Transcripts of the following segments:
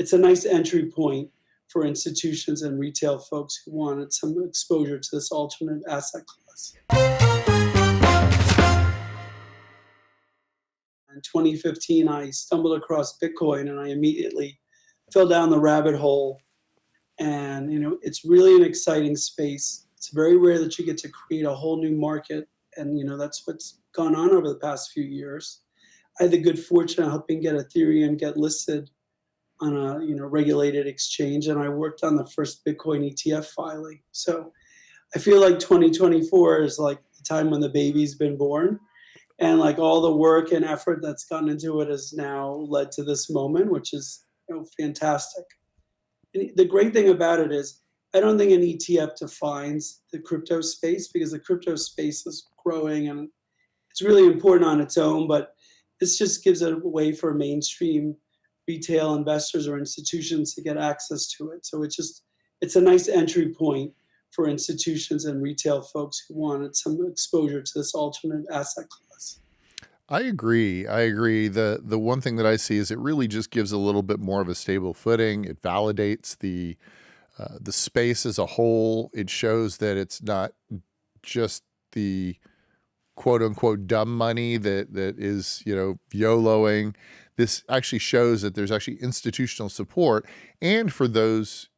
it's a nice entry point for institutions and retail folks who wanted some exposure to this alternate asset class. In 2015, I stumbled across Bitcoin and I immediately fell down the rabbit hole. And, it's really an exciting space. It's very rare that you get to create a whole new market. And, that's what's gone on over the past few years. I had the good fortune of helping get Ethereum get listed on a regulated exchange, and I worked on the first Bitcoin ETF filing. So I feel like 2024 is like the time when the baby's been born, and like all the work and effort that's gone into it has now led to this moment, which is fantastic. And the great thing about it is I don't think an ETF defines the crypto space, because the crypto space is growing and it's really important on its own, but this just gives it a way for mainstream retail investors or institutions to get access to it. So it's a nice entry point for institutions and retail folks who wanted some exposure to this alternate asset class. I agree. The one thing that I see is it really just gives a little bit more of a stable footing. It validates the space as a whole. It shows that it's not just the quote unquote dumb money that is, YOLOing. This actually shows that there's actually institutional support, and for those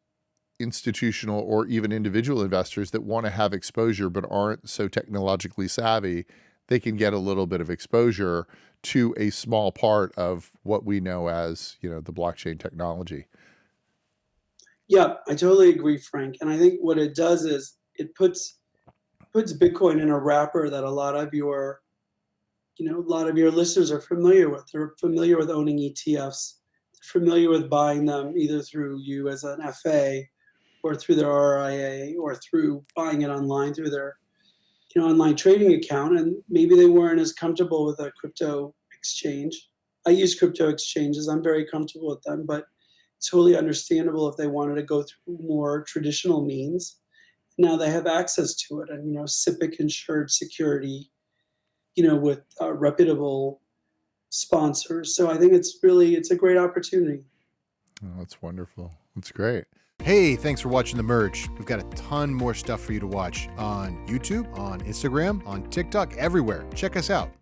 institutional or even individual investors that want to have exposure but aren't so technologically savvy, they can get a little bit of exposure to a small part of what we know as, the blockchain technology. Yeah, I totally agree, Frank. And I think what it does is it puts Bitcoin in a wrapper that a lot of your listeners are familiar with. They're familiar with owning ETFs. They're familiar with buying them either through you as an FA or through their RIA or through buying it online through their online trading account. And maybe they weren't as comfortable with a crypto exchange. I use crypto exchanges. I'm very comfortable with them, but it's totally understandable if they wanted to go through more traditional means. Now they have access to it, and SIPC insured security, with reputable sponsors. So I think it's a great opportunity. Oh, that's wonderful. That's great. Hey, thanks for watching The Merge. We've got a ton more stuff for you to watch on YouTube, on Instagram, on TikTok, everywhere. Check us out.